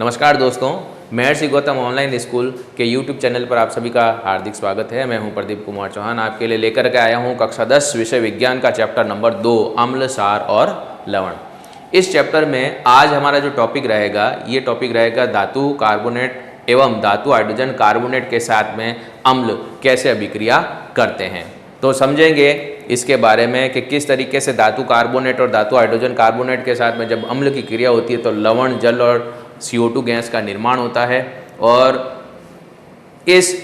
नमस्कार दोस्तों, महर्षि Gautam online school के यूट्यूब चैनल पर आप सभी का हार्दिक स्वागत है। मैं हूं प्रदीप कुमार चौहान, आपके लिए लेकर के आया हूं कक्षा 10 विषय विज्ञान का चैप्टर नंबर 2 अम्ल, सार और लवण। इस चैप्टर में आज हमारा जो टॉपिक रहेगा ये टॉपिक रहेगा धातु कार्बोनेट एवं धातु हाइड्रोजन कार्बोनेट के साथ में अम्ल कैसे अभिक्रिया करते हैं। तो समझेंगे इसके बारे में कि किस तरीके से धातु कार्बोनेट और धातु हाइड्रोजन कार्बोनेट के साथ में जब अम्ल की क्रिया होती है तो लवण, जल और CO2 गैस का निर्माण होता है। और इस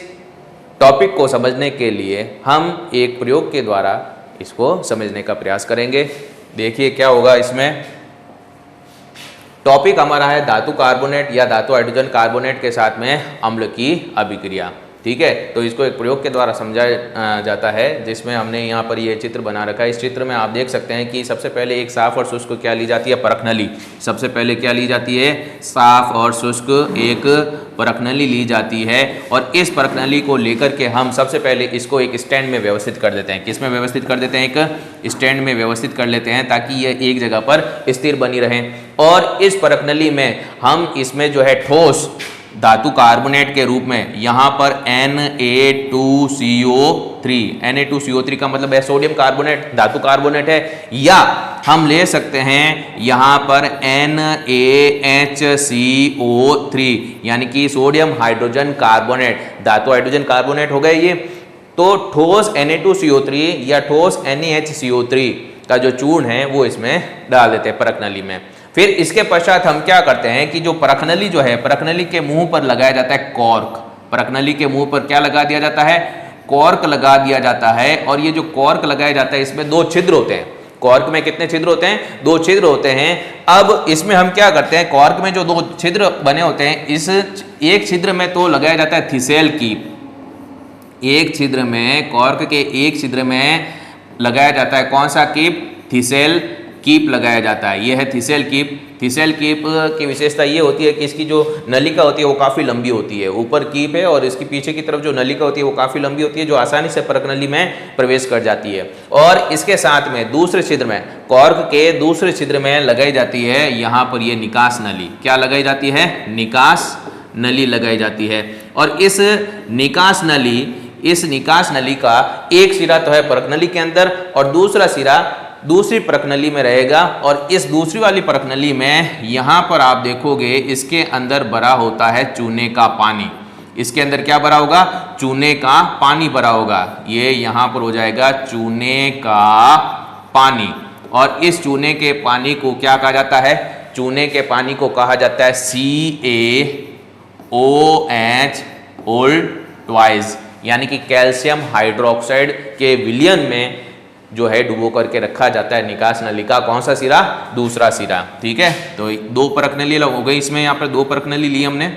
टॉपिक को समझने के लिए हम एक प्रयोग के द्वारा इसको समझने का प्रयास करेंगे। देखिए क्या होगा इसमें। टॉपिक हमारा है धातु कार्बोनेट या धातु हाइड्रोजन कार्बोनेट के साथ में अम्ल की अभिक्रिया। ठीक है, तो इसको एक प्रयोग के द्वारा समझाया जाता है जिसमें हमने यहाँ पर ये चित्र बना रखा है। इस चित्र में आप देख सकते हैं कि सबसे पहले एक साफ और शुष्क क्या ली जाती है, परखनली। सबसे पहले क्या ली जाती है, साफ और शुष्क एक परखनली ली जाती है। और इस परखनली को लेकर के हम सबसे पहले इसको एक स्टैंड में व्यवस्थित कर देते हैं। किस में व्यवस्थित कर देते हैं, एक स्टैंड में व्यवस्थित कर लेते हैं ताकि ये एक जगह पर स्थिर बनी रहे। और इस परखनली में हम इसमें जो है ठोस धातु कार्बोनेट के रूप में यहाँ पर Na2CO3 का मतलब है सोडियम कार्बोनेट, धातु कार्बोनेट है। या हम ले सकते हैं यहाँ पर NaHCO3 यानी कि सोडियम हाइड्रोजन कार्बोनेट, धातु हाइड्रोजन कार्बोनेट हो गए ये। तो ठोस Na2CO3 या ठोस NaHCO3 का जो चूर्ण है वो इसमें डाल देते हैं परखनली में। फिर इसके पश्चात हम क्या करते हैं कि जो परखनली जो है, परखनली के मुंह पर लगाया जाता है कॉर्क। परखनली के मुंह पर क्या लगा दिया जाता है, कॉर्क लगा दिया जाता है। और ये जो कॉर्क लगाया जाता है इसमें 2 छिद्र होते हैं। कॉर्क में कितने छिद्र होते हैं, 2 छिद्र होते हैं। अब इसमें हम क्या करते हैं, कॉर्क में जो 2 छिद्र बने होते हैं, इस एक छिद्र में तो लगाया जाता है थिसेल कीप। एक छिद्र में, कॉर्क के एक छिद्र में लगाया जाता है कौन सा कीप, थिसेल कीप लगाया जाता है। यह है थिसेल कीप। थिसेल कीप की विशेषता ये होती है कि इसकी जो नलिका होती है वो काफ़ी लंबी होती है। ऊपर कीप है और इसके पीछे की तरफ जो नलिका होती है वो काफ़ी लंबी होती है, जो आसानी से परखनली में प्रवेश कर जाती है। और इसके साथ में दूसरे छिद्र में, कॉर्क के दूसरे छिद्र में लगाई जाती है यहाँ पर ये निकास नली। क्या लगाई जाती है, निकास नली लगाई जाती है। और इस निकास नली का एक सिरा तो है परखनली के अंदर और दूसरा सिरा दूसरी परखनली में रहेगा। और इस दूसरी वाली परखनली में यहाँ पर आप देखोगे इसके अंदर भरा होता है चूने का पानी। इसके अंदर क्या भरा होगा, चूने का पानी भरा होगा। ये यहाँ पर हो जाएगा चूने का पानी। और इस चूने के पानी को क्या कहा जाता है, चूने के पानी को कहा जाता है CaOH ओल्ड ट्वाइस, यानी कि कैल्शियम हाइड्रोक्साइड के विलयन में जो है डुबो करके रखा जाता है निकास नली का कौन सा सिरा, दूसरा सिरा। ठीक है, तो 2 परखनली हो गई इसमें। यहाँ पर 2 परखनली ली हमने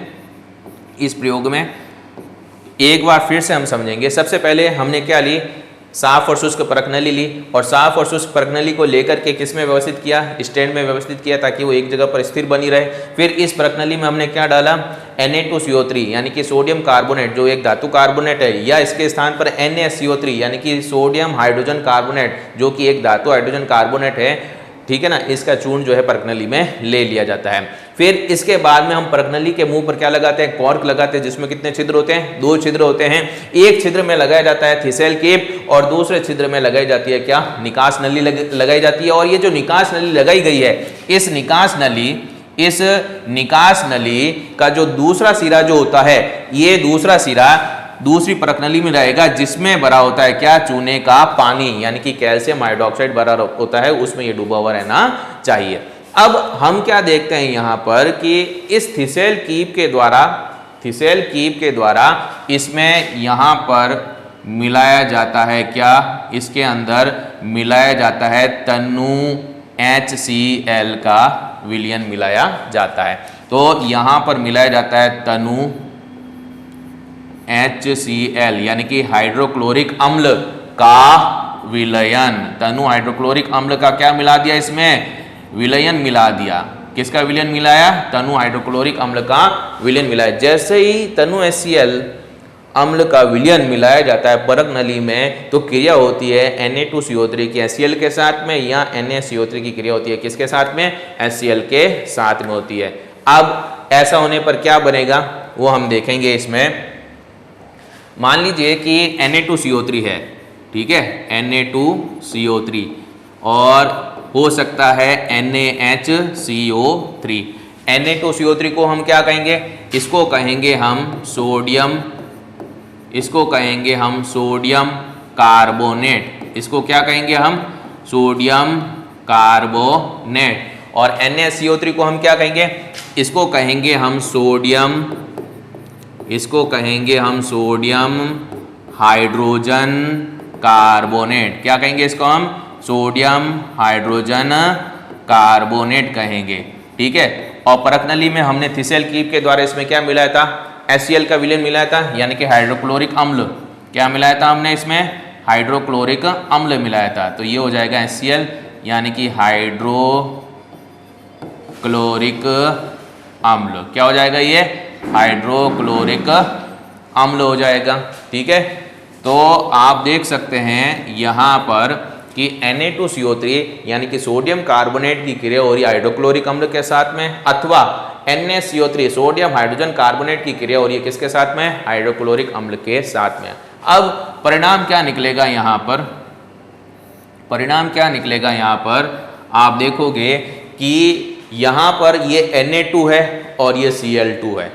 इस प्रयोग में। एक बार फिर से हम समझेंगे। सबसे पहले हमने क्या ली, साफ और शुष्क परखनली ली। और साफ और शुष्क परखनली को लेकर के किस में व्यवस्थित किया, स्टैंड में व्यवस्थित किया ताकि वो एक जगह पर स्थिर बनी रहे। फिर इस परखनली में हमने क्या डाला, Na2CO3 यानी कि सोडियम कार्बोनेट जो एक धातु कार्बोनेट है, या इसके स्थान पर NaCO3 यानी कि सोडियम हाइड्रोजन कार्बोनेट जो कि एक धातु हाइड्रोजन कार्बोनेट है। ठीक है ना, इसका चूर्ण जो है परखनली में ले लिया जाता है। फिर इसके बाद में हम परखनली के मुंह पर क्या लगाते हैं, कॉर्क लगाते हैं, जिसमें कितने छिद्र होते हैं, 2 छिद्र होते हैं। एक छिद्र में लगाया जाता है थिसेल कीप और दूसरे छिद्र में लगाई जाती है क्या, निकास नली लगाई जाती है। और ये जो निकास नली लगाई गई है, इस निकास नली का जो दूसरा सिरा जो होता है, ये दूसरा सिरा दूसरी परखनली में रहेगा जिसमें भरा होता है क्या, चूने का पानी, यानी कि कैल्शियम हाइड्रोक्साइड भरा होता है, उसमें ये डूबा हुआ रहना चाहिए। अब हम क्या देखते हैं यहाँ पर कि इस थिसेल कीप के द्वारा इसमें यहाँ पर मिलाया जाता है क्या, इसके अंदर मिलाया जाता है तनु HCl का विलयन मिलाया जाता है। तो यहाँ पर मिलाया जाता है तनु HCl यानी कि हाइड्रोक्लोरिक अम्ल का विलयन। तनु हाइड्रोक्लोरिक अम्ल का क्या मिला दिया, इसमें विलयन मिला दिया। किसका विलयन मिलाया, तनु हाइड्रोक्लोरिक अम्ल का विलयन मिलाया। जैसे ही तनु HCl अम्ल का विलयन मिलाया जाता है परखनली में, तो क्रिया होती है Na2CO3 की HCl के साथ में, या NaCO3 की क्रिया होती है किसके साथ में, HCl के साथ में होती है। अब ऐसा होने पर क्या बनेगा वो हम देखेंगे इसमें। मान लीजिए कि Na2CO3 है, ठीक है, Na2CO3 और हो सकता है NaHCO3। Na2CO3 को हम क्या कहेंगे, इसको कहेंगे हम सोडियम, इसको कहेंगे हम सोडियम कार्बोनेट, इसको क्या कहेंगे हम सोडियम कार्बोनेट। और NaCO3 को हम क्या कहेंगे, इसको कहेंगे हम सोडियम, इसको कहेंगे हम सोडियम हाइड्रोजन कार्बोनेट। क्या कहेंगे इसको हम सोडियम हाइड्रोजन कार्बोनेट कहेंगे, ठीक है। और परखनली में हमने थिसेल कीप के द्वारा इसमें क्या मिलाया था, HCl का विलयन मिलाया था, यानी कि हाइड्रोक्लोरिक अम्ल। क्या मिलाया था हमने इसमें, हाइड्रोक्लोरिक अम्ल मिलाया था। तो ये हो जाएगा HCl यानी कि हाइड्रोक्लोरिक अम्ल। क्या हो जाएगा, ये हाइड्रोक्लोरिक अम्ल हो जाएगा, ठीक है। तो आप देख सकते हैं यहाँ पर कि Na2CO3 यानी कि सोडियम कार्बोनेट की क्रिया हो रही है हाइड्रोक्लोरिक अम्ल के साथ में, अथवा NaCO3 सोडियम हाइड्रोजन कार्बोनेट की क्रिया हो रही है किसके साथ में, हाइड्रोक्लोरिक अम्ल के साथ में। अब परिणाम क्या निकलेगा यहाँ पर, परिणाम क्या निकलेगा यहाँ पर, आप देखोगे कि यहाँ पर ये Na2 है और ये Cl2 है,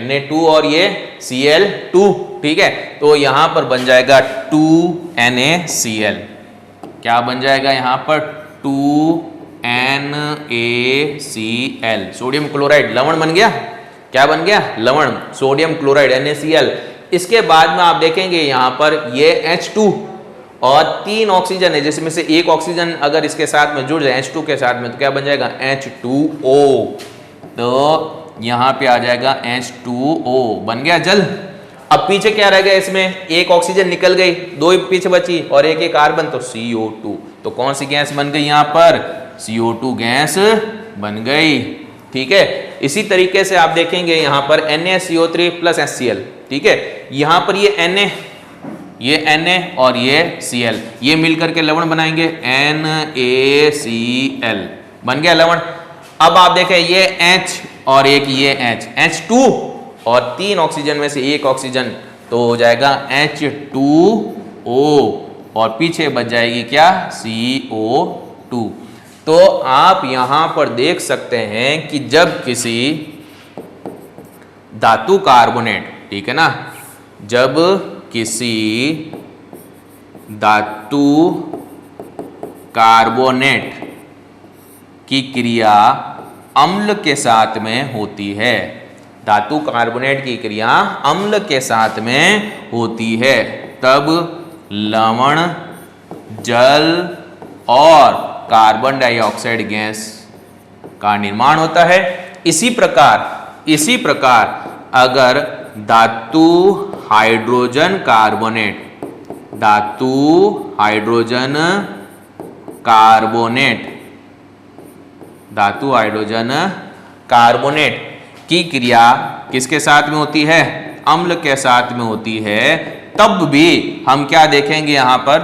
Na2 और ये Cl2, ठीक है। तो यहाँ पर बन जाएगा 2NaCl। क्या बन जाएगा यहाँ पर 2NaCl, सोडियम क्लोराइड, लवण बन गया। क्या बन गया, लवण, सोडियम क्लोराइड NaCl। इसके बाद में आप देखेंगे यहाँ पर ये H2 और 3 ऑक्सीजन है, जिसमें से एक ऑक्सीजन अगर इसके साथ में जुड़ जाए H2 के साथ में तो क्या बन जाएगा H2O। तो यहाँ पे आ जाएगा H2O, बन गया जल। अब पीछे क्या रह गया, इसमें एक ऑक्सीजन निकल गई, 2 पीछे बची और एक कार्बन, तो CO2। तो कौन सी गैस बन गई यहाँ पर, CO2 गैस बन गई, ठीक है। इसी तरीके से आप देखेंगे यहाँ पर NaCO3 प्लस HCl, ठीक है। यहाँ पर ये Na और ये Cl, ये मिलकर के लवण बनाएंगे NaCl, बन गया लवण। अब आप देखें ये H और एक ये H2 और 3 ऑक्सीजन में से एक ऑक्सीजन, तो हो जाएगा H2O और पीछे बच जाएगी क्या, CO2। तो आप यहां पर देख सकते हैं कि जब किसी धातु कार्बोनेट, ठीक है ना, जब किसी धातु कार्बोनेट की क्रिया अम्ल के साथ में होती है, धातु कार्बोनेट की क्रिया अम्ल के साथ में होती है, तब लवण, जल और कार्बन डाइऑक्साइड गैस का निर्माण होता है। इसी प्रकार अगर धातु हाइड्रोजन कार्बोनेट, धातु हाइड्रोजन कार्बोनेट की क्रिया किसके साथ में होती है, अम्ल के साथ में होती है, तब भी हम क्या देखेंगे यहाँ पर,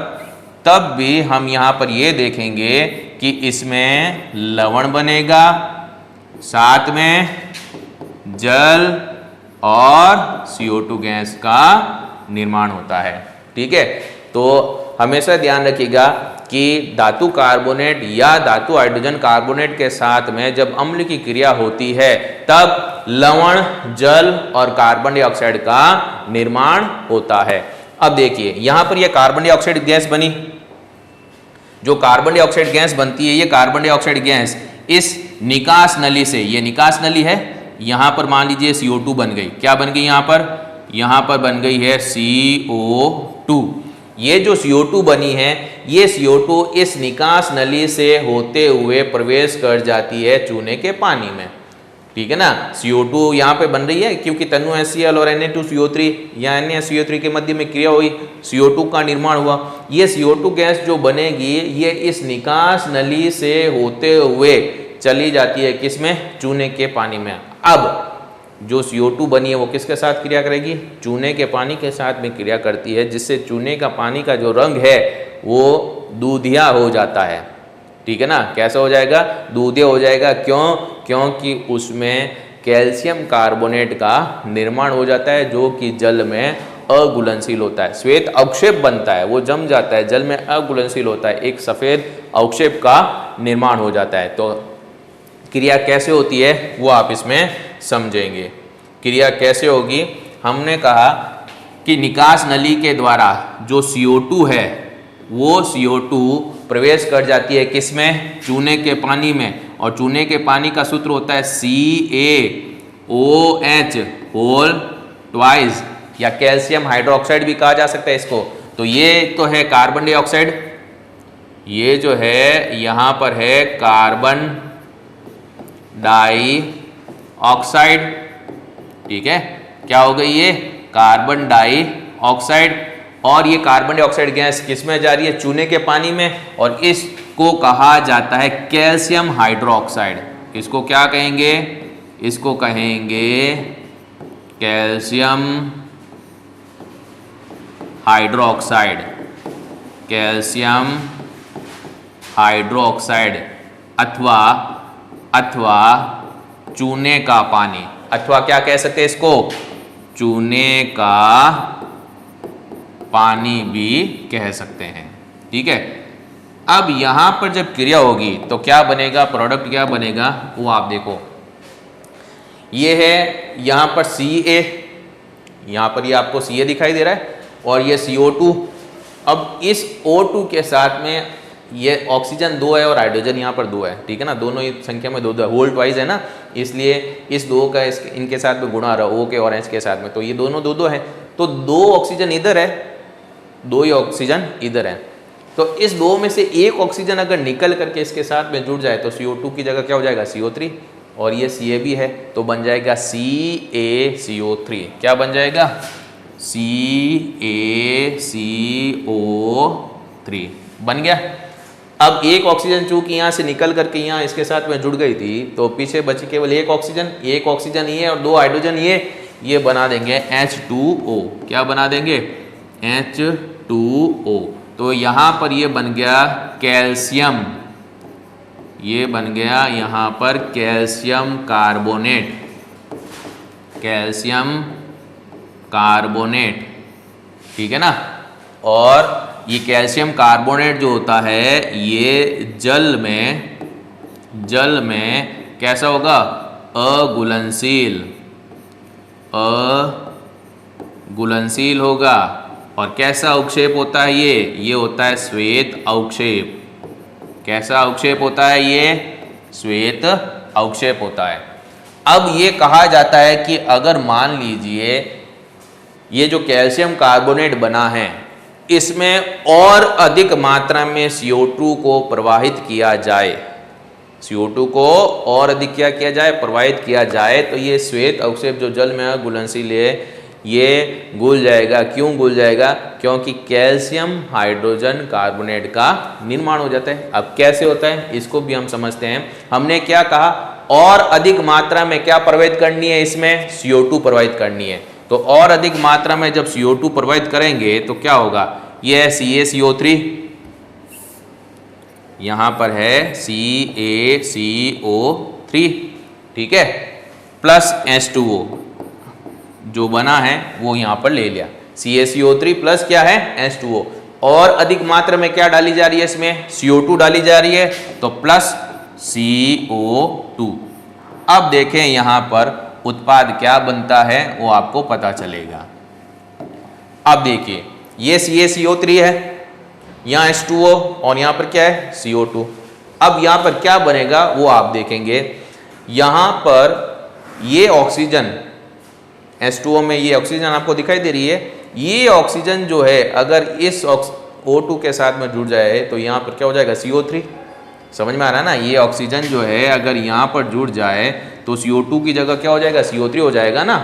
तब भी हम यहाँ पर ये देखेंगे कि इसमें लवण बनेगा, साथ में जल और CO2 गैस का निर्माण होता है, ठीक है। तो हमेशा ध्यान रखिएगा कि धातु कार्बोनेट या धातु हाइड्रोजन कार्बोनेट के साथ में जब अम्ल की क्रिया होती है तब लवण, जल और कार्बन डाइऑक्साइड का निर्माण होता है। अब देखिए यहाँ पर यह कार्बन डाइऑक्साइड गैस बनी, जो कार्बन डाइऑक्साइड गैस बनती है, ये कार्बन डाइऑक्साइड गैस इस निकास नली से, ये निकास नली है, यहाँ पर मान लीजिए CO2 बन गई। क्या बन गई यहाँ पर बन गई है CO2। ये जो CO2 बनी है, ये CO2 इस निकास नली से होते हुए प्रवेश कर जाती है चूने के पानी में, ठीक है ना। CO2 यहाँ पे बन रही है क्योंकि तनु HCl और Na2CO3 या NaCO3 के मध्य में क्रिया हुई, CO2 का निर्माण हुआ। ये CO2 गैस जो बनेगी ये इस निकास नली से होते हुए चली जाती है किसमें, चूने के पानी में। अब जो CO2 बनी है वो किसके साथ क्रिया करेगी, चूने के पानी के साथ में क्रिया करती है, जिससे चूने का पानी का जो रंग है वो दूधिया हो जाता है, ठीक है ना। कैसा हो जाएगा, दूधिया हो जाएगा। क्यों, क्योंकि उसमें कैल्शियम कार्बोनेट का निर्माण हो जाता है, जो कि जल में अघुलनशील होता है। श्वेत अवक्षेप बनता है, वो जम जाता है, जल में अघुलनशील होता है, एक सफेद अवक्षेप का निर्माण हो जाता है। तो क्रिया कैसे होती है वो आप इसमें समझेंगे। क्रिया कैसे होगी, हमने कहा कि निकास नली के द्वारा जो CO2 है वो CO2 प्रवेश कर जाती है किसमें, चूने के पानी में, और चूने के पानी का सूत्र होता है CaOH होल ट्वाइस, या कैल्शियम हाइड्रोक्साइड भी कहा जा सकता है इसको। तो ये तो है कार्बन डाइऑक्साइड, ये जो है यहाँ पर है कार्बन डाइऑक्साइड, ठीक है, क्या हो गई ये कार्बन डाइऑक्साइड, और ये कार्बन डाइऑक्साइड गैस किस में जा रही है, चूने के पानी में, और इसको कहा जाता है कैल्शियम हाइड्रोक्साइड। इसको क्या कहेंगे, इसको कहेंगे कैल्शियम हाइड्रोक्साइड, कैल्शियम हाइड्रोक्साइड, अथवा चूने का पानी, अथवा क्या कह सकते हैं इसको, चूने का पानी भी कह सकते हैं, ठीक है। अब यहां पर जब क्रिया होगी तो क्या बनेगा, प्रोडक्ट क्या बनेगा वो आप देखो। ये है यहां पर Ca, यहां पर ये आपको Ca दिखाई दे रहा है, और ये CO2। अब इस O2 के साथ में ये ऑक्सीजन 2 है और हाइड्रोजन यहाँ पर 2 है, ठीक है ना, दोनों ही संख्या में 2 होल ट्वाइस है ना, इसलिए इस 2 का इनके साथ में गुणा रहा O के और H के साथ में, तो ये दोनों 2 है, तो 2 ऑक्सीजन इधर है, 2 ही ऑक्सीजन इधर है। तो इस 2 में से एक ऑक्सीजन अगर निकल करके इसके साथ में जुड़ जाए तो CO2 की जगह क्या हो जाएगा, CO3, और ये Ca भी है तो बन जाएगा CaCO3। क्या बन जाएगा, CaCO3 बन गया। अब एक ऑक्सीजन चूंकि यहाँ से निकल करके यहाँ इसके साथ में जुड़ गई थी, तो पीछे बची केवल एक ऑक्सीजन ये और 2 हाइड्रोजन ये बना देंगे H2O। क्या बना देंगे, H2O। तो यहाँ पर ये बन गया कैल्शियम, ये बन गया यहाँ पर कैल्शियम कार्बोनेट, कैल्शियम कार्बोनेट, ठीक है ना। और ये कैल्शियम कार्बोनेट जो होता है ये जल में कैसा होगा, अघुलनशील होगा। और कैसा अवक्षेप होता है ये होता है श्वेत अवक्षेप। कैसा अवक्षेप होता है ये, श्वेत अवक्षेप होता है। अब ये कहा जाता है कि अगर मान लीजिए ये जो कैल्शियम कार्बोनेट बना है इसमें और अधिक मात्रा में CO2 को प्रवाहित किया जाए, CO2 को और अधिक क्या किया जाए, प्रवाहित किया जाए, तो ये श्वेत अवक्षेप जो जल में घुलनशील है ये घुल जाएगा। क्यों घुल जाएगा, क्योंकि कैल्शियम हाइड्रोजन कार्बोनेट का निर्माण हो जाता है। अब कैसे होता है इसको भी हम समझते हैं। हमने क्या कहा, और अधिक मात्रा में क्या प्रवाहित करनी है, इसमें CO2 प्रवाहित करनी है। तो और अधिक मात्रा में जब CO2 प्रवाहित करेंगे तो क्या होगा, ये है CaCO3, यहां पर है CaCO3, ठीक है, प्लस H2O जो बना है वो यहां पर ले लिया, CaCO3 प्लस क्या है H2O। और अधिक मात्रा में क्या डाली जा रही है, इसमें CO2 डाली जा रही है, तो प्लस CO2। अब देखें यहां पर उत्पाद क्या बनता है वो आपको पता चलेगा। अब देखिए ये CaCO3 है, यहाँ H2O और यहाँ पर क्या है CO2। अब यहाँ पर क्या बनेगा वो आप देखेंगे। यहाँ पर ये ऑक्सीजन H2O में ये ऑक्सीजन आपको दिखाई दे रही है, ये ऑक्सीजन जो है अगर इस O2 के साथ में जुड़ जाए तो यहाँ पर क्या हो जाएगा, CO3। समझ में आ रहा है ना, ये ऑक्सीजन जो है अगर यहाँ पर जुड़ जाए तो CO2 की जगह क्या हो जाएगा, CO3 हो जाएगा ना,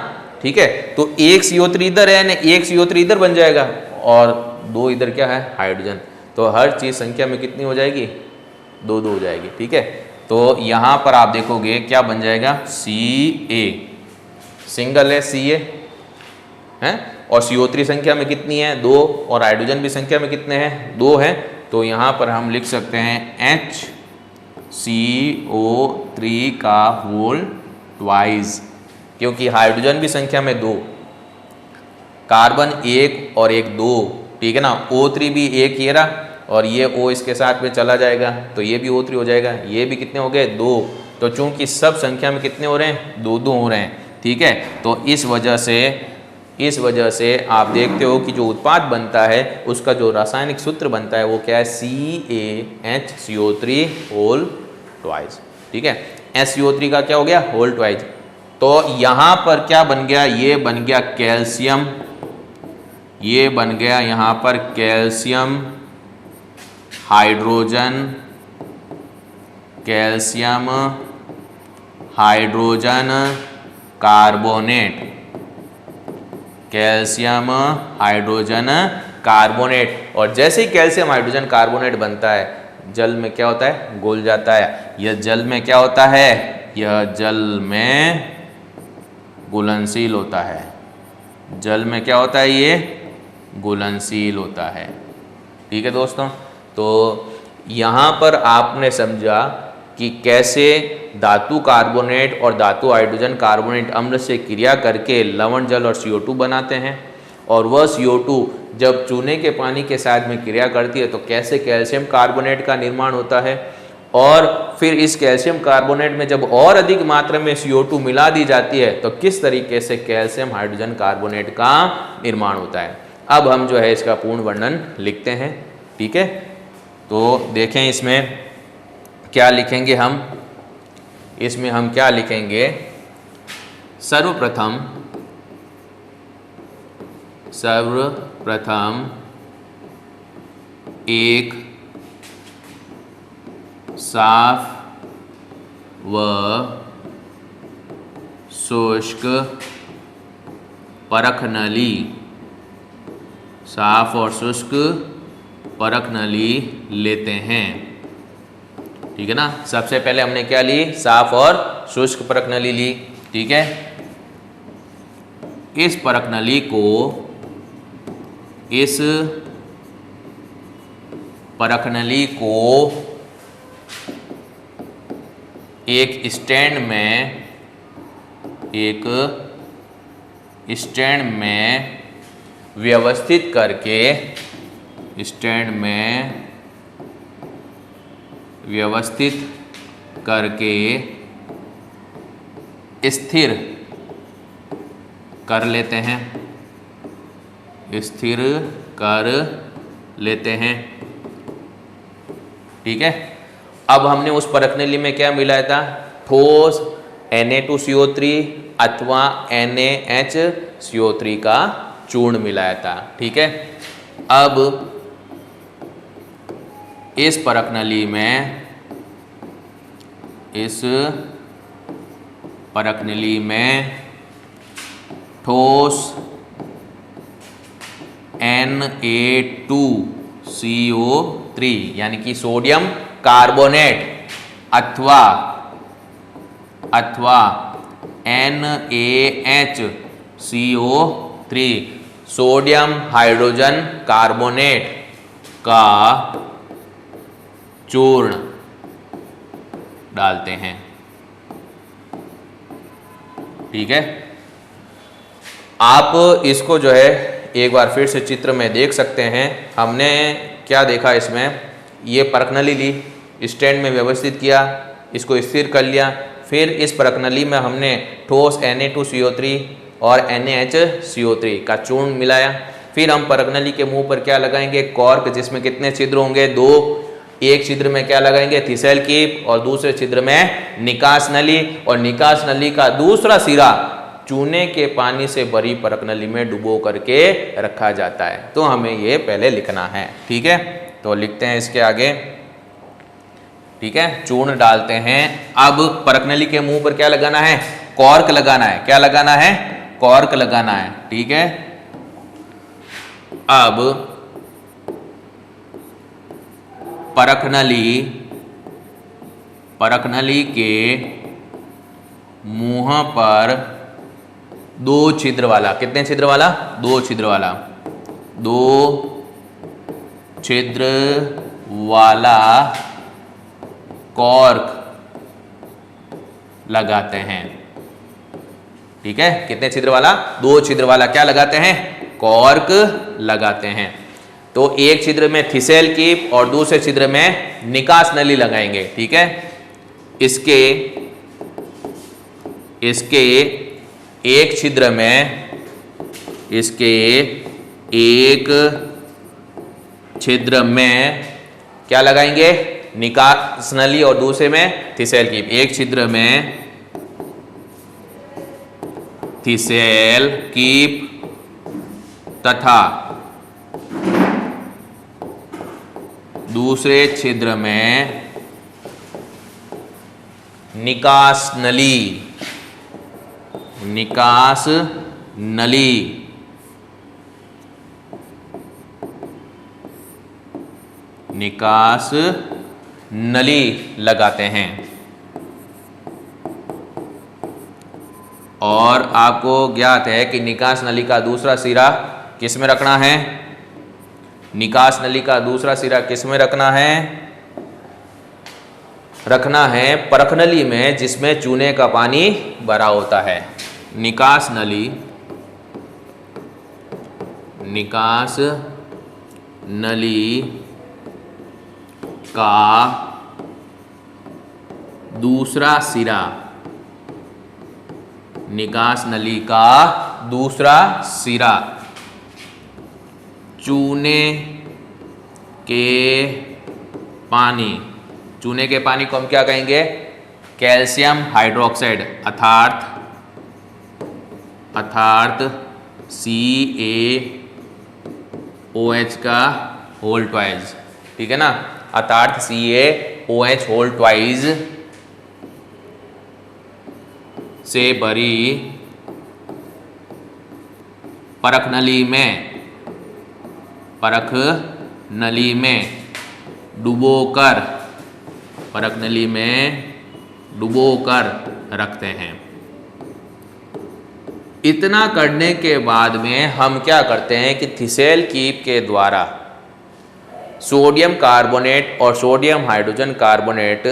ठीक है। तो एक CO3 इधर है ना, एक CO3 इधर बन जाएगा और 2 इधर क्या है, हाइड्रोजन। तो हर चीज संख्या में कितनी हो जाएगी, 2 हो जाएगी, ठीक है। तो यहाँ पर आप देखोगे क्या बन जाएगा, Ca सिंगल है Ca है, और CO3 संख्या में कितनी है, 2, और हाइड्रोजन भी संख्या में कितने हैं, 2 है। तो यहाँ पर हम लिख सकते हैं HCO3 का होल ट्वाइस, क्योंकि हाइड्रोजन भी संख्या में 2, कार्बन 1 और 1 2, ठीक है ना। O3 भी 1 ये रहा और ये O इसके साथ में चला जाएगा तो ये भी O3 हो जाएगा। ये भी कितने हो गए 2। तो चूंकि सब संख्या में कितने हो रहे हैं 2 2 हो रहे हैं, ठीक है। तो इस वजह से आप देखते हो कि जो उत्पाद बनता है उसका जो रासायनिक सूत्र बनता है वो क्या है, CaHCO3 होल ट्वाइस, ठीक है। SCO3 का क्या हो गया, होल ट्वाइस। तो यहाँ पर क्या बन गया, ये बन गया कैल्शियम, ये बन गया यहाँ पर calcium hydrogen, calcium hydrogen carbonate, calcium hydrogen carbonate. और जैसे ही कैल्शियम हाइड्रोजन कार्बोनेट बनता है जल में क्या होता है, घुल जाता है। यह जल में क्या होता है, यह जल में घुलनशील होता है। जल में क्या होता है, ये घुलनशील होता है, ठीक है दोस्तों। तो यहाँ पर आपने समझा कि कैसे धातु कार्बोनेट और धातु हाइड्रोजन कार्बोनेट अम्ल से क्रिया करके लवण जल और CO2 बनाते हैं, और वह CO2 जब चूने के पानी के साथ में क्रिया करती है तो कैसे कैल्शियम कार्बोनेट का निर्माण होता है, और फिर इस कैल्शियम कार्बोनेट में जब और अधिक मात्रा में CO2 मिला दी जाती है तो किस तरीके से कैल्शियम हाइड्रोजन कार्बोनेट का निर्माण होता है। अब हम जो है इसका पूर्ण वर्णन लिखते हैं, ठीक है। तो देखें इसमें क्या लिखेंगे हम, इसमें हम क्या लिखेंगे, सर्वप्रथम एक साफ व शुष्क परख नली, साफ और शुष्क परख नली लेते हैं, ठीक है ना। सबसे पहले हमने क्या ली, साफ और शुष्क परख नली ली, ठीक है। इस परख नली को, इस परख नली को एक स्टैंड में व्यवस्थित करके, स्टैंड में व्यवस्थित करके स्थिर कर लेते हैं, स्थिर कर लेते हैं, ठीक है। अब हमने उस परख नली में क्या मिलाया था, ठोस Na2CO3 अथवा NaHCO3 का चूर्ण मिलाया था, ठीक है। अब इस परख नली में, इस परख नली में ठोस Na2CO3 यानी कि सोडियम कार्बोनेट अथवा NaHCO3 सोडियम हाइड्रोजन कार्बोनेट का चूर्ण डालते हैं, ठीक है। आप इसको जो है एक बार फिर से चित्र में देख सकते हैं। हमने क्या देखा, इसमें ये परख नली ली, स्टैंड में व्यवस्थित किया, इसको स्थिर कर लिया, फिर इस परख नली में हमने ठोस Na2CO3 और NaHCO3 का चूर्ण मिलाया। फिर हम परख नली के मुंह पर क्या लगाएंगे, कॉर्क, जिसमें कितने छिद्र होंगे, 2। एक छिद्र में क्या लगाएंगे, थिसेल कीप, और दूसरे छिद्र में निकास नली, और निकास नली का दूसरा सिरा चूने के पानी से भरी परख नली में डुबो करके रखा जाता है। तो हमें ये पहले लिखना है, ठीक है। तो लिखते हैं इसके आगे, ठीक है। चूर्ण डालते हैं। अब परख नली के मुंह पर क्या लगाना है, कॉर्क लगाना है। क्या लगाना है, कॉर्क लगाना है, ठीक है। अब परख नली के मुंह पर 2 छिद्र वाला, कितने छिद्र वाला, 2 छिद्र वाला, 2 छिद्र वाला कॉर्क लगाते हैं, ठीक है, कितने छिद्र वाला? 2 छिद्र वाला क्या लगाते हैं? कॉर्क लगाते हैं। तो एक छिद्र में थिसेल कीप और दूसरे छिद्र में निकास नली लगाएंगे। ठीक है, इसके एक छिद्र में, इसके एक छिद्र में क्या लगाएंगे? निकास नली और दूसरे में थिसेल कीप। एक छिद्र में थिसेल कीप तथा दूसरे छिद्र में निकास नली, निकास नली निकास नली लगाते हैं। और आपको ज्ञात है कि निकास नली का दूसरा सिरा किस में रखना है? निकास नली का दूसरा सिरा किस में रखना है? रखना है परख नली में, जिसमें चूने का पानी भरा होता है। निकास नली, निकास नली का दूसरा सिरा, निकास नली का दूसरा सिरा चूने के पानी, चूने के पानी को हम क्या कहेंगे? कैल्शियम हाइड्रोक्साइड अर्थात CaOH का होल ट्वाइस। ठीक है ना, अर्थात CaOH होल ट्वाइस से भरी परख नली में, परख नली में डुबोकर, परख नली में डुबोकर रखते हैं। इतना करने के बाद में हम क्या करते हैं कि थिसेल कीप के द्वारा सोडियम कार्बोनेट और सोडियम हाइड्रोजन कार्बोनेट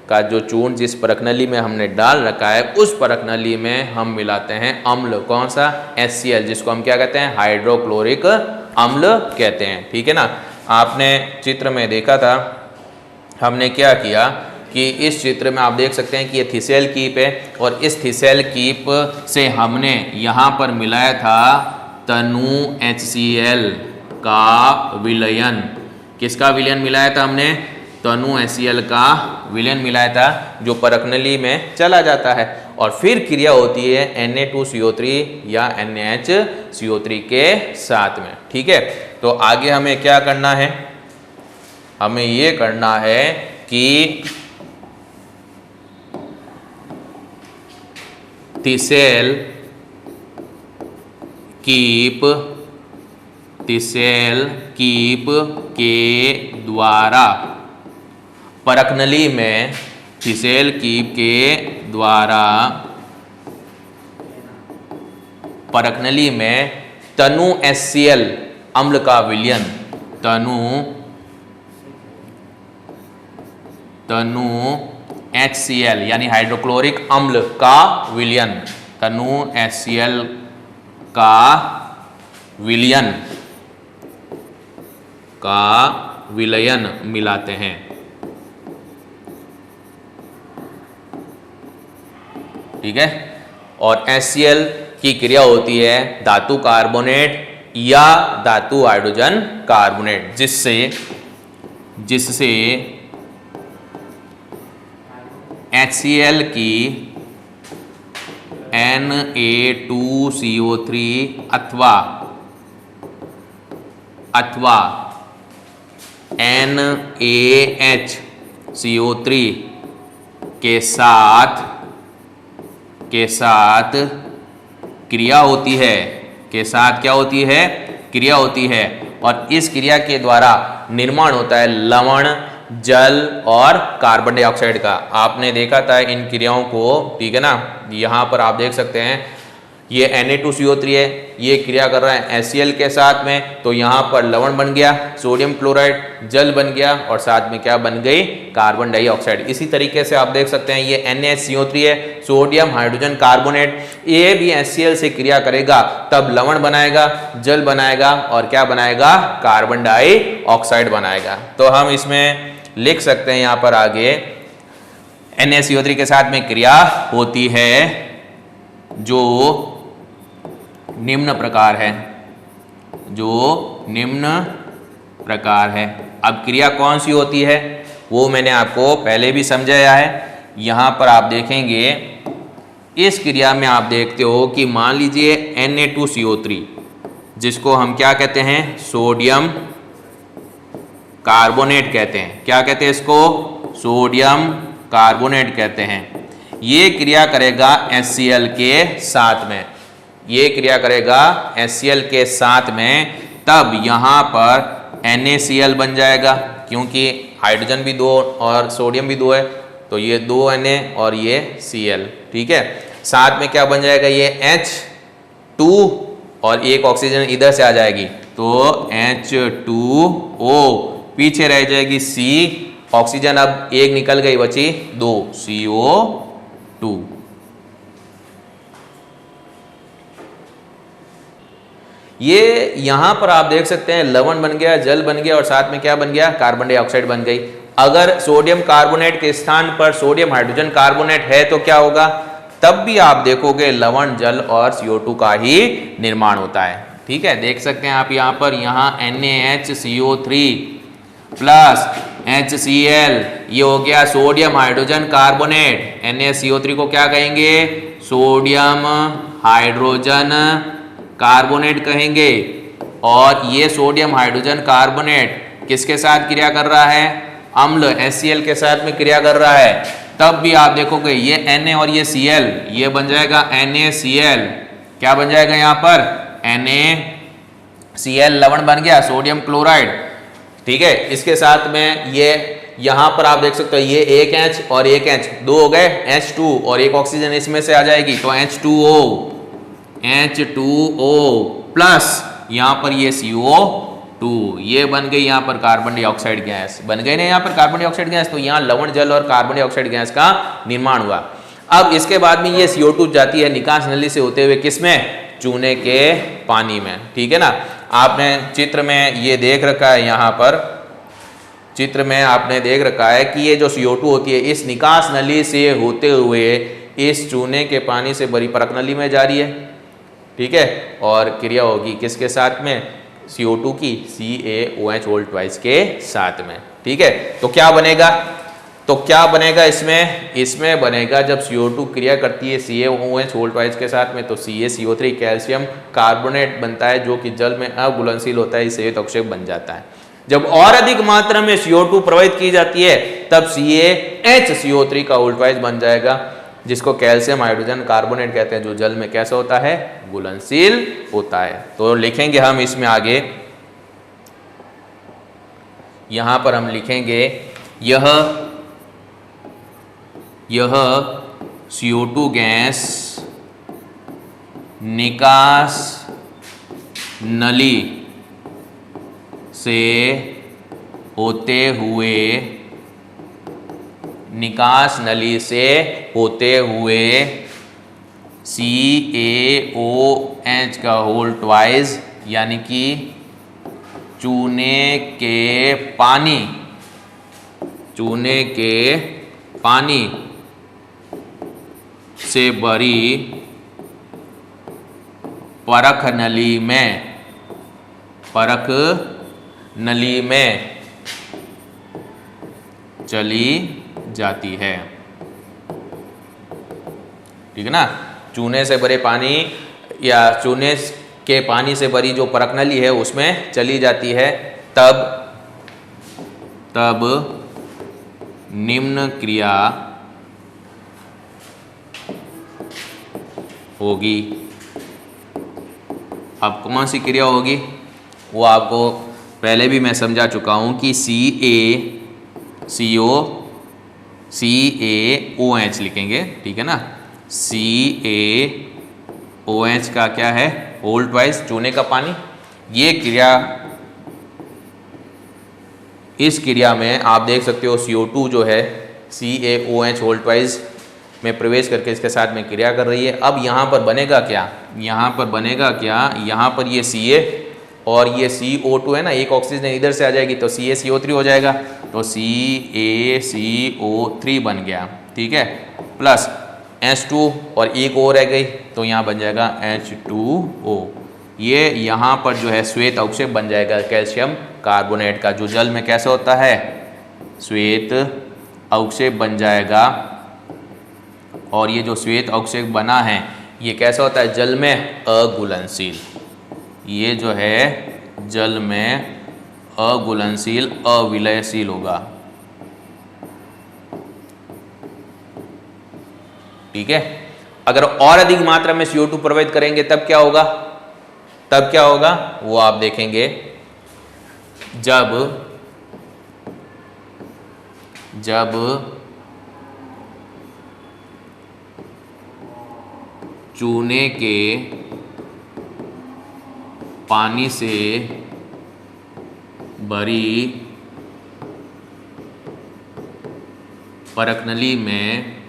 का जो चूर्ण जिस परख नली में हमने डाल रखा है, उस परख नली में हम मिलाते हैं अम्ल। कौन सा? HCl, जिसको हम क्या कहते हैं? हाइड्रोक्लोरिक अम्ल कहते हैं। ठीक है ना, आपने चित्र में देखा था, हमने क्या किया कि इस चित्र में आप देख सकते हैं कि ये थिसेल कीप है, और इस थिसेल कीप से हमने यहाँ पर मिलाया था तनु HCl का विलयन। किसका विलयन मिलाया था हमने? तनु HCl का विलयन मिलाया था, जो परख नली में चला जाता है और फिर क्रिया होती है Na2CO3 या NaHCO3 के साथ में। ठीक है, तो आगे हमें क्या करना है? हमें ये करना है कि थिसेल कीप के द्वारा परख नली में, थिसेल कीप के द्वारा परख नली में तनु HCl अम्ल का विलयन, तनु HCl यानी हाइड्रोक्लोरिक अम्ल का विलयन, तनु HCl का विलयन मिलाते हैं। ठीक है, और HCl की क्रिया होती है धातु कार्बोनेट या धातु हाइड्रोजन कार्बोनेट, जिससे HCl की Na2CO3 अथवा NaHCO3 के साथ क्रिया होती है, क्रिया होती है, और इस क्रिया के द्वारा निर्माण होता है लवण, जल और कार्बन डाइऑक्साइड का। आपने देखा था इन क्रियाओं को। ठीक है ना, यहाँ पर आप देख सकते हैं ये Na2CO3 है, ये क्रिया कर रहा है HCl के साथ में, तो यहाँ पर लवण बन गया, सोडियम क्लोराइड जल बन गया और साथ में क्या बन गई, कार्बन डाइऑक्साइड। इसी तरीके से आप देख सकते हैं ये NaHCO3 है, सोडियम हाइड्रोजन कार्बोनेट, ये भी HCl से क्रिया करेगा तब लवण बनाएगा, जल बनाएगा और क्या बनाएगा, कार्बन डाइऑक्साइड बनाएगा। तो हम इसमें लिख सकते हैं यहाँ पर आगे NaCO3 के साथ में क्रिया होती है जो निम्न प्रकार है, जो निम्न प्रकार है। अब क्रिया कौन सी होती है वो मैंने आपको पहले भी समझाया है। यहाँ पर आप देखेंगे इस क्रिया में आप देखते हो कि मान लीजिए Na2CO3 जिसको हम क्या कहते हैं, सोडियम कार्बोनेट कहते हैं। क्या कहते हैं इसको, सोडियम कार्बोनेट कहते हैं। ये क्रिया करेगा HCl के साथ में, ये क्रिया करेगा HCl के साथ में, तब यहाँ पर NaCl बन जाएगा क्योंकि हाइड्रोजन भी 2 और सोडियम भी 2 है, तो ये 2 Na और ये Cl, ठीक है। साथ में क्या बन जाएगा, ये H2 और एक ऑक्सीजन इधर से आ जाएगी तो H2O, पीछे रह जाएगी C, ऑक्सीजन अब एक निकल गई, बची 2, CO2। ये यहां पर आप देख सकते हैं लवण बन गया, जल बन गया और साथ में क्या बन गया, कार्बन डाइऑक्साइड बन गई। अगर सोडियम कार्बोनेट के स्थान पर सोडियम हाइड्रोजन कार्बोनेट है तो क्या होगा, तब भी आप देखोगे लवण, जल और CO2 का ही निर्माण होता है, ठीक है। देख सकते हैं आप यहाँ पर, यहाँ NaHCO3 प्लस HCl, ये हो गया सोडियम हाइड्रोजन कार्बोनेट। NaCO3 को क्या कहेंगे, सोडियम हाइड्रोजन कार्बोनेट कहेंगे। और ये सोडियम हाइड्रोजन कार्बोनेट किसके साथ क्रिया कर रहा है, अम्ल HCl के साथ में क्रिया कर रहा है। तब भी आप देखोगे ये Na और ये Cl, ये बन जाएगा NaCl। क्या बन जाएगा यहाँ पर, NaCl लवण बन गया, सोडियम क्लोराइड, ठीक है। इसके साथ में ये यहाँ पर आप देख सकते हो ये एक H और एक H, 2 हो गए, H2 और एक ऑक्सीजन इसमें से आ जाएगी तो H2O प्लस यहाँ पर ये CO2, ये बन गई यहाँ पर कार्बन डाइऑक्साइड गैस, बन गई ना यहाँ पर कार्बन डाइऑक्साइड गैस। तो यहाँ लवण, जल और कार्बन डाइऑक्साइड गैस का निर्माण हुआ। अब इसके बाद में ये CO2 जाती है निकास नली से होते हुए किसमें, चूने के पानी में, ठीक है ना। आपने चित्र में ये देख रखा है, यहाँ पर चित्र में आपने देख रखा है कि ये जो CO2 होती है इस निकास नली से होते हुए इस चूने के पानी से भरी परक नली में जा रही है, ठीक है। और क्रिया होगी किसके साथ में, CO2 की CaOH के साथ में, ठीक है। तो क्या बनेगा, तो क्या बनेगा इसमें बनेगा जब CO2 क्रिया करती है CaOH के साथ में तो CaCO3 कैल्शियम कार्बोनेट बनता है जो कि जल में अघुलनशील होता है, इससे अवक्षेप बन जाता है। जब और अधिक मात्रा में CO2 प्रवाहित की जाती है तब CaHCO3 का उल्टवाइज बन जाएगा जिसको कैल्शियम हाइड्रोजन कार्बोनेट कहते हैं, जो जल में कैसा होता है, घुलनशील होता है। तो लिखेंगे हम इसमें आगे, यहां पर हम लिखेंगे यह CO2 गैस निकास नली से होते हुए CaOH का होल ट्वाइस यानी कि चूने के पानी से भरी परख नली में चली जाती है, ठीक है ना। चूने से भरे पानी या चूने के पानी से भरी जो परख नली है उसमें चली जाती है, तब निम्न क्रिया होगी। अब कौन सी क्रिया होगी वो आपको पहले भी मैं समझा चुका हूं कि CaOH लिखेंगे, ठीक है ना। CaOH OH का क्या है, होल ट्वाइस चूने का पानी। ये क्रिया, इस क्रिया में आप देख सकते हो CO2 जो है CaOH होल ट्वाइस में प्रवेश करके इसके साथ में क्रिया कर रही है। अब यहाँ पर बनेगा क्या, यहाँ पर बनेगा क्या, यहाँ पर ये Ca और ये CO2 है ना, एक ऑक्सीजन इधर से आ जाएगी तो CaCO3 हो जाएगा, तो CaCO3 बन गया, ठीक है, प्लस H2 और एक और रह गई तो यहाँ बन जाएगा H2O। ये यहाँ पर जो है श्वेत अवक्षेप बन जाएगा कैल्शियम कार्बोनेट का, जो जल में कैसे होता है, श्वेत अवक्षेप बन जाएगा। और ये जो श्वेत अवक्षेप बना है ये कैसा होता है, जल में अघुलनशील। ये जो है जल में अघुलनशील, अविलयशील होगा, ठीक है। अगर और अधिक मात्रा में CO2 प्रवाहित करेंगे तब क्या होगा, तब क्या होगा वो आप देखेंगे। जब चूने के पानी से भरी परकनली में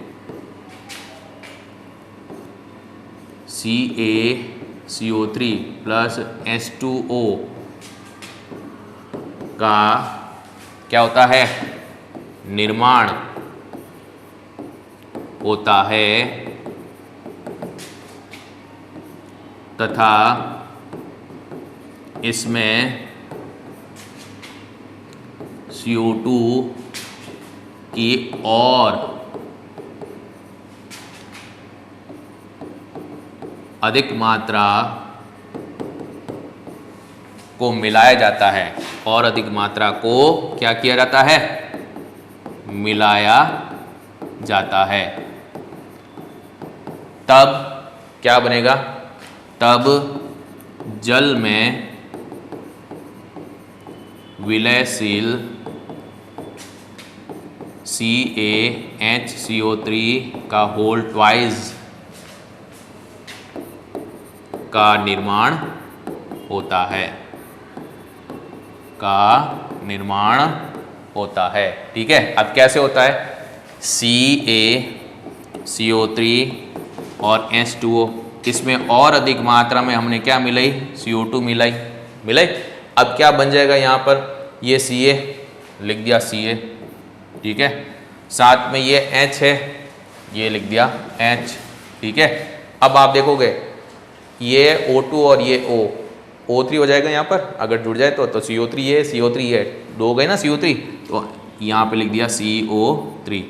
CaCO3 प्लस H2O का क्या होता है, निर्माण होता है, तथा इसमें CO2 की और अधिक मात्रा को मिलाया जाता है, और अधिक मात्रा को क्या किया जाता है, मिलाया जाता है। तब क्या बनेगा, तब जल में विलयशील CaHCO3 का होल ट्वाइस का निर्माण होता है, का निर्माण होता है, ठीक है। अब कैसे होता है, CaCO3 और H2O, इसमें और अधिक मात्रा में हमने क्या मिलाई, CO2 मिलाई। अब क्या बन जाएगा यहाँ पर, ये Ca लिख दिया Ca, ठीक है, साथ में ये H है, ये लिख दिया H, ठीक है। अब आप देखोगे ये O2 और ये O3 हो जाएगा यहाँ पर, अगर जुड़ जाए तो CO3 है, CO3 है, दो हो गए ना CO3, तो यहाँ पे लिख दिया CO3।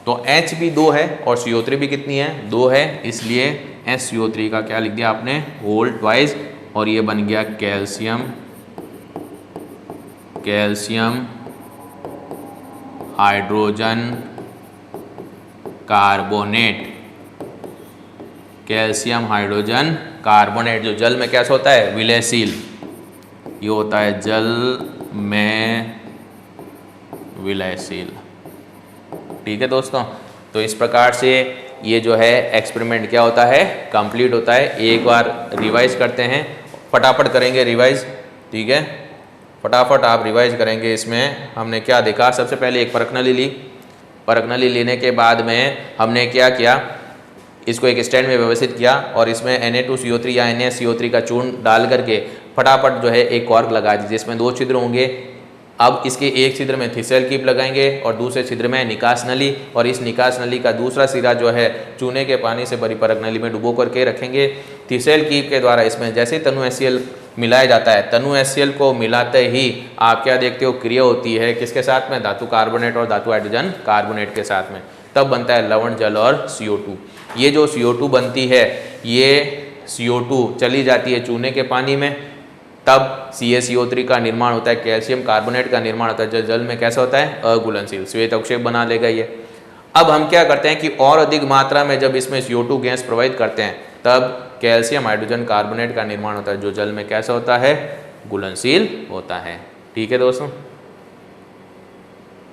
तो H भी 2 है और CO3 भी कितनी है, 2 है, इसलिए HCO3 का क्या लिख दिया आपने, होल ट्वाइस, और ये बन गया calcium hydrogen carbonate. Calcium hydrogen carbonate जो जल में कैसा होता है, विलयशील, ये होता है जल में विलयशील, ठीक है दोस्तों। तो इस प्रकार से ये जो है एक्सपेरिमेंट क्या होता है, कंप्लीट होता है। एक बार रिवाइज करते हैं, फटाफट करेंगे रिवाइज, ठीक है, फटाफट आप रिवाइज करेंगे। इसमें हमने क्या देखा, सबसे पहले एक परखनली ली, परखनली लेने के बाद में हमने क्या किया, इसको एक स्टैंड में व्यवस्थित किया और इसमें Na2CO3 या NaCO3 का चूर्ण डाल करके फटाफट जो है एक कॉर्क लगा दी, जिसमें 2 छिद्र होंगे। अब इसके एक छिद्र में थिसेल कीप लगाएंगे और दूसरे छिद्र में निकास नली, और इस निकास नली का दूसरा सिरा जो है चूने के पानी से भरी परख नली में डुबो करके रखेंगे। थिसेल कीप के द्वारा इसमें जैसे तनु HCl मिलाया जाता है, तनु HCl को मिलाते ही आप क्या देखते हो, क्रिया होती है किसके साथ में, धातु कार्बोनेट और धातु हाइड्रोजन कार्बोनेट के साथ में, तब बनता है लवण जल और CO2। ये जो CO2 बनती है, ये CO2 चली जाती है चूने के पानी में, तब CaCO3 का निर्माण होता है, कैल्शियम कार्बोनेट का निर्माण होता है, जो जल में कैसा होता है, अघुलनशील, श्वेत अवक्षेप बना लेगा ये। अब हम क्या करते हैं कि और अधिक मात्रा में जब इसमें CO2 गैस प्रवाहित करते हैं, तब कैल्शियम हाइड्रोजन कार्बोनेट का निर्माण होता है, जो जल में कैसा होता है, घुलनशील होता है, ठीक है दोस्तों।